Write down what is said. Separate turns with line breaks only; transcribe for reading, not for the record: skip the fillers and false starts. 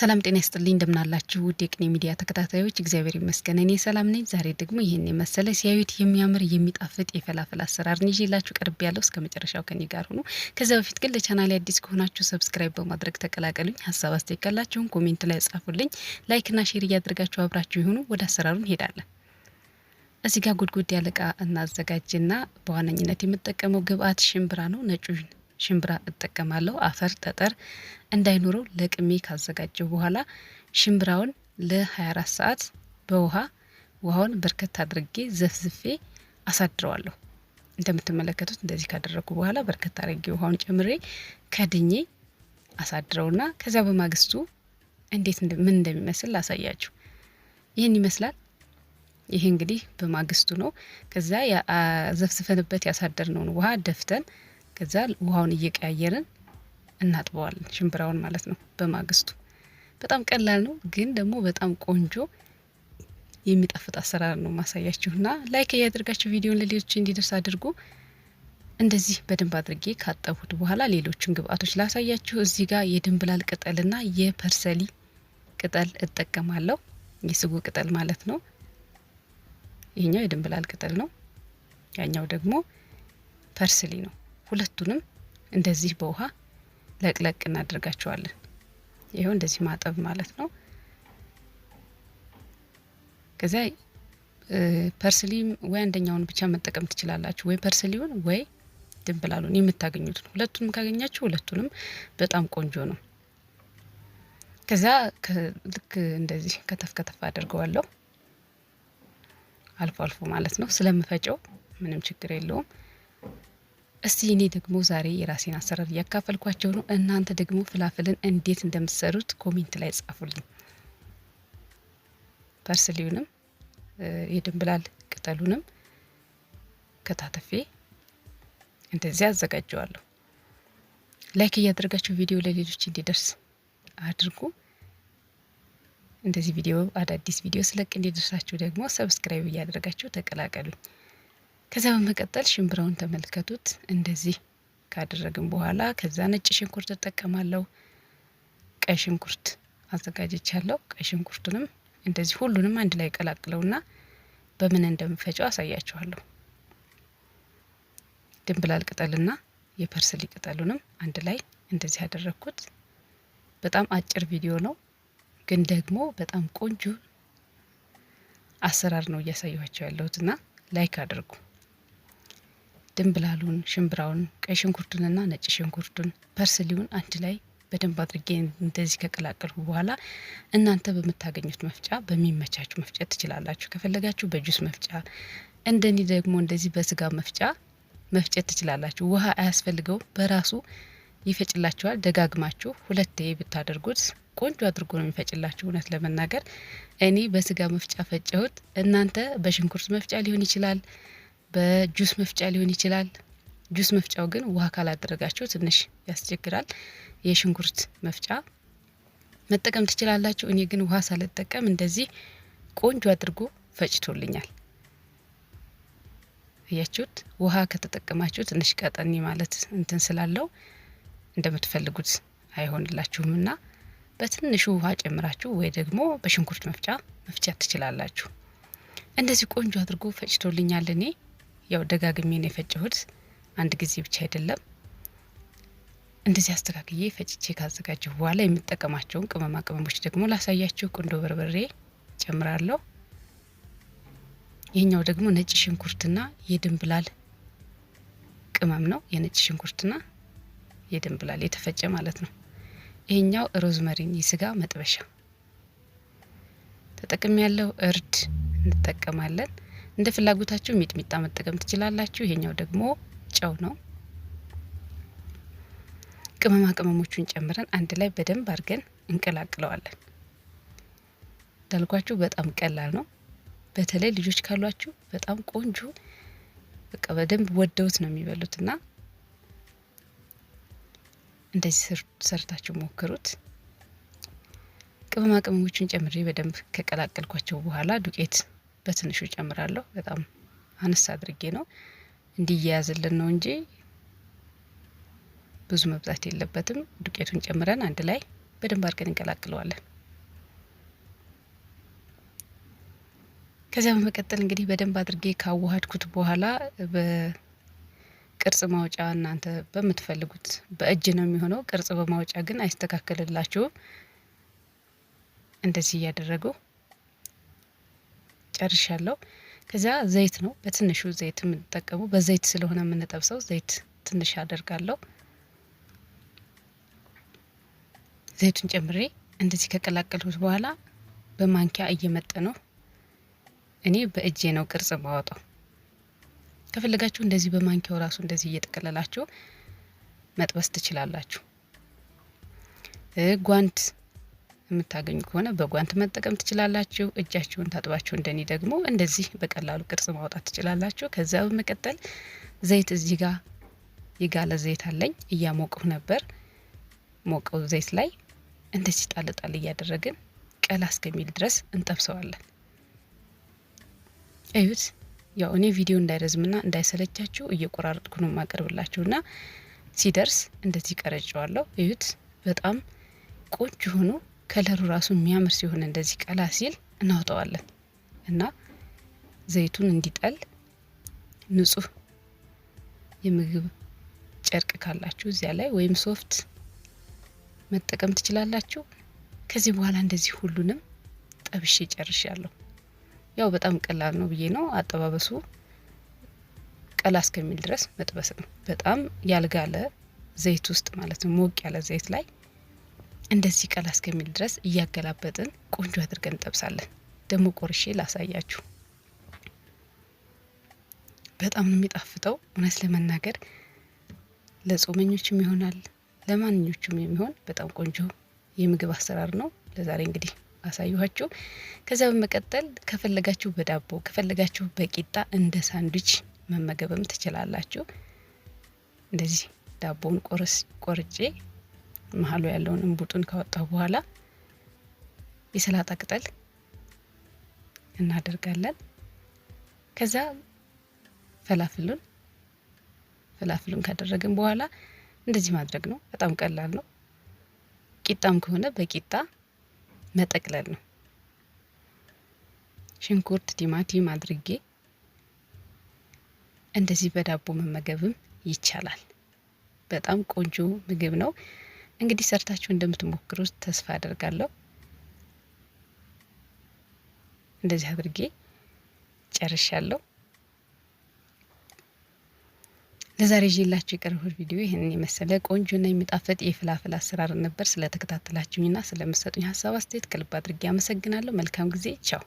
ሰላም ጤና ይስጥልኝ እንደምናላችሁ ውድ የቅኔ ሚዲያ ተከታታዮች፣ እግዚአብሔር ይመስገን እኔ ሰላም ነኝ። ዛሬ ደግሞ ይሄን የመሰለ ሲያዩት የሚያምር የሚጣፍጥ የፈላፈል አሰራር ይዤላችሁ ቀርብ ያለው እስከ መጨረሻው ከኔ ጋር ሁኑ። ከዛ በፊት ግን ለቻናሌ አዲስ ከሆናችሁ ሰብስክራይብ በማድረግ ተቀላቀሉኝ። ሀሳብ አስተያየት ካላችሁም ኮሜንት ላይ ጻፉልኝ። ላይክና ሼር እያደረጋችሁ አብራችሁ ይሁኑ። ወደ አሰራሩ እንሄዳለን። እዚህ ጋር ጉድጉድ ያለ እቃ እናዘጋጅና በዋነኝነት የምጠቀመው ግብአት ሽምብራ ነው። ነጩ ሽምብራ እጠቀማለሁ። አፈር ጠጠር እንዳይኖረው ለቅሜ ካዘጋጀው በኋላ ሽምብራውን ለ24 ሰዓት ውሃውን በርከት አድርጌ ዘፍዝፌ አሳድረዋለሁ። እንደምትመለከቱት እንደዚህ ካደረኩ በኋላ በርከት አድርጌ ውሃውን ጨምሬ ከድኜ አሳድረውና ከዚያ በማግስቱ እንዴት ምን እንደሚመስል ላሳያችሁ። ይህን ይመስላል። ይሄ እንግዲህ በማግስቱ ነው። ከዛ ዘፍዝፈንበት ያሳደርነውን ውሃ ደፍተን ከዛ ውሃውን እየቀያየርን እናጥበዋለን፣ ሽምብራውን ማለት ነው። በማግስቱ በጣም ቀላል ነው፣ ግን ደግሞ በጣም ቆንጆ የሚጣፍጥ አሰራር ነው ማሳያችሁና ላይክ እያደረጋችሁ ቪዲዮን ለሌሎች እንዲደርስ አድርጉ። እንደዚህ በደንብ አድርጌ ካጠቡት በኋላ ሌሎችን ግብአቶች ላሳያችሁ። እዚህ ጋር የድንብላል ቅጠልና የፐርሰሊ ቅጠል እጠቀማለሁ። የስጎ ቅጠል ማለት ነው። ይሄኛው የድንብላል ቅጠል ነው፣ ያኛው ደግሞ ፐርስሊ ነው። ሁለቱንም እንደዚህ በውሃ ለቅለቅ እናደርጋቸዋለን። ይሄው እንደዚህ ማጠብ ማለት ነው። ከዛ ፐርስሊ ወይ አንደኛውን ብቻ መጠቀም ትችላላችሁ፣ ወይ ፐርስሊውን ወይ ድንብላሉን የምታገኙት ነው። ሁለቱንም ካገኛችሁ ሁለቱንም በጣም ቆንጆ ነው። ከዛ ልክ እንደዚህ ከተፍ ከተፍ አድርገዋለሁ፣ አልፎ አልፎ ማለት ነው። ስለምፈጨው ምንም ችግር የለውም። እስቲ እኔ ደግሞ ዛሬ የራሴን አሰራር እያካፈልኳቸው ነው። እናንተ ደግሞ ፍላፍልን እንዴት እንደምትሰሩት ኮሜንት ላይ ጻፉልኝ። ፐርስሊውንም የድንብላል ቅጠሉንም ከታተፌ እንደዚህ አዘጋጀዋለሁ። ላይክ እያደረጋችሁ ቪዲዮ ለሌሎች እንዲደርስ አድርጉ። እንደዚህ አዳዲስ ቪዲዮ ስለቅ እንዲደርሳችሁ ደግሞ ሰብስክራይብ እያደረጋችሁ ተቀላቀሉኝ። ከዛ በመቀጠል ሽምብራውን ተመልከቱት። እንደዚህ ካደረግን በኋላ ከዛ ነጭ ሽንኩርት እጠቀማለሁ። ቀይ ሽንኩርት አዘጋጅቻለሁ። ቀይ ሽንኩርቱንም እንደዚህ ሁሉንም አንድ ላይ ቀላቅለውና በምን እንደምፈጨው አሳያችኋለሁ። ድንብላል ቅጠልና የፐርስሊ ቅጠሉንም አንድ ላይ እንደዚህ ያደረኩት። በጣም አጭር ቪዲዮ ነው፣ ግን ደግሞ በጣም ቆንጆ አሰራር ነው እያሳየኋቸው ያለሁትና ላይክ አድርጉ። ድንብላሉን፣ ሽምብራውን፣ ቀይ ሽንኩርቱንና ነጭ ሽንኩርቱን ፐርስሊውን አንድ ላይ በደንብ አድርጌ እንደዚህ ከቀላቀልኩ በኋላ እናንተ በምታገኙት መፍጫ በሚመቻችሁ መፍጨት ትችላላችሁ። ከፈለጋችሁ በጁስ መፍጫ፣ እንደኔ ደግሞ እንደዚህ በስጋ መፍጫ መፍጨት ትችላላችሁ። ውሃ አያስፈልገው፣ በራሱ ይፈጭላችኋል። ደጋግማችሁ ሁለቴ ብታደርጉት ቆንጆ አድርጎ ነው የሚፈጭላችሁ። እውነት ለመናገር እኔ በስጋ መፍጫ ፈጨሁት። እናንተ በሽንኩርት መፍጫ ሊሆን ይችላል፣ በጁስ መፍጫ ሊሆን ይችላል። ጁስ መፍጫው ግን ውሃ ካላደረጋችሁ ትንሽ ያስቸግራል። የሽንኩርት መፍጫ መጠቀም ትችላላችሁ። እኔ ግን ውሃ ሳልጠቀም እንደዚህ ቆንጆ አድርጎ ፈጭቶልኛል። እያችሁት። ውሃ ከተጠቀማችሁ ትንሽ ቀጠኒ ማለት እንትን ስላለው እንደምትፈልጉት አይሆንላችሁምና በትንሹ ውሃ ጨምራችሁ ወይ ደግሞ በሽንኩርት መፍጫ መፍጨት ትችላላችሁ። እንደዚህ ቆንጆ አድርጎ ፈጭቶልኛል። እኔ ያው ደጋግሜ ነው የፈጨሁት፣ አንድ ጊዜ ብቻ አይደለም። እንደዚህ አስተካክዬ ፈጭቼ ካዘጋጀሁ በኋላ የምጠቀማቸውን ቅመማ ቅመሞች ደግሞ ላሳያችሁ። ቁንዶ በርበሬ ጨምራለሁ። ይሄኛው ደግሞ ነጭ ሽንኩርትና የድንብላል ቅመም ነው። የነጭ ሽንኩርትና የድንብላል የተፈጨ ማለት ነው። ይሄኛው ሮዝመሪን የስጋ መጥበሻ ተጠቅሜ ያለው። እርድ እንጠቀማለን። እንደ ፍላጎታችሁ ሚጥሚጣ መጠቀም ትችላላችሁ። ይሄኛው ደግሞ ጨው ነው። ቅመማ ቅመሞቹን ጨምረን አንድ ላይ በደንብ አድርገን እንቀላቅለዋለን። እንዳልኳችሁ በጣም ቀላል ነው። በተለይ ልጆች ካሏችሁ በጣም ቆንጆ በቃ በደንብ ወደውት ነው የሚበሉትና እንደዚህ ሰርታችሁ ሞክሩት። ቅመማ ቅመሞቹን ጨምሬ በደንብ ከቀላቀልኳቸው በኋላ ዱቄት በትንሹ ጨምራለሁ። በጣም አነሳ አድርጌ ነው እንዲያያዝልን ነው እንጂ ብዙ መብዛት የለበትም። ዱቄቱን ጨምረን አንድ ላይ በደንብ አድርገን እንቀላቅለዋለን። ከዚያ በመቀጠል እንግዲህ በደንብ አድርጌ ካዋሃድኩት በኋላ በቅርጽ ማውጫ እናንተ በምትፈልጉት በእጅ ነው የሚሆነው። ቅርጽ በማውጫ ግን አይስተካከልላችሁም። እንደዚህ እያደረጉ ጨርሻለሁ። ከዚያ ዘይት ነው በትንሹ ዘይት የምንጠቀሙ፣ በዘይት ስለሆነ የምንጠብሰው ዘይት ትንሽ አደርጋለሁ። ዘይቱን ጨምሬ እንደዚህ ከቀላቀልኩት በኋላ በማንኪያ እየመጠነው፣ እኔ በእጄ ነው ቅርጽ ማወጣው። ከፈለጋችሁ እንደዚህ በማንኪያው ራሱ እንደዚህ እየጠቀለላችሁ መጥበስ ትችላላችሁ። ጓንት የምታገኙ ከሆነ በጓንት መጠቀም ትችላላችሁ። እጃችሁን ታጥባችሁ እንደኔ ደግሞ እንደዚህ በቀላሉ ቅርጽ ማውጣት ትችላላችሁ። ከዛ በመቀጠል ዘይት እዚህ ጋር የጋለ ዘይት አለኝ፣ እያሞቅሁ ነበር። ሞቀው ዘይት ላይ እንደዚህ ጣል ጣል እያደረግን ቀላ እስከሚል ድረስ እንጠብሰዋለን። እዩት። ያው እኔ ቪዲዮ እንዳይረዝምና እንዳይሰለቻችሁ እየቆራረጥኩ ነው ማቀርብላችሁና ሲደርስ እንደዚህ ቀረጨዋለሁ። እዩት። በጣም ቆንጆ ሆኖ ከለሩ ራሱ የሚያምር ሲሆን እንደዚህ ቀላ ሲል እናውጣዋለን እና ዘይቱን እንዲጠል ንጹህ የምግብ ጨርቅ ካላችሁ እዚያ ላይ ወይም ሶፍት መጠቀም ትችላላችሁ። ከዚህ በኋላ እንደዚህ ሁሉንም ጠብሼ ጨርሻለሁ። ያው በጣም ቀላል ነው ብዬ ነው አጠባበሱ። ቀላ እስከሚል ድረስ መጥበስ ነው። በጣም ያልጋለ ዘይት ውስጥ ማለት ነው፣ ሞቅ ያለ ዘይት ላይ እንደዚህ ቀላ እስከሚል ድረስ እያገላበጥን ቆንጆ አድርገን እንጠብሳለን። ደግሞ ቆርሼ ላሳያችሁ። በጣም ነው የሚጣፍጠው። እውነት ለመናገር ለጾመኞችም ይሆናል ለማንኞቹም የሚሆን በጣም ቆንጆ የምግብ አሰራር ነው። ለዛሬ እንግዲህ አሳዩኋችሁ። ከዛ በመቀጠል ከፈለጋችሁ በዳቦ ከፈለጋችሁ በቂጣ እንደ ሳንድዊች መመገብም ትችላላችሁ። እንደዚህ ዳቦውን ቆርጬ መሀሉ ያለውን እንቡጡን ካወጣው በኋላ የሰላጣ ቅጠል እናደርጋለን። ከዛ ፈላፍሉን ካደረግን በኋላ እንደዚህ ማድረግ ነው። በጣም ቀላል ነው። ቂጣም ከሆነ በቂጣ መጠቅለል ነው። ሽንኩርት፣ ቲማቲም አድርጌ እንደዚህ በዳቦ መመገብም ይቻላል። በጣም ቆንጆ ምግብ ነው። እንግዲህ ሰርታችሁ እንደምትሞክሩት ተስፋ አደርጋለሁ። እንደዚህ አድርጌ ጨርሻለሁ። ለዛሬ ይዤላችሁ የቀረቡት ቪዲዮ ይህንን የመሰለ ቆንጆና የሚጣፍጥ የፍላፍል አሰራር ነበር። ስለተከታተላችሁኝና ስለምትሰጡኝ ሀሳብ አስተያየት ከልብ አድርጌ አመሰግናለሁ። መልካም ጊዜ። ቻው።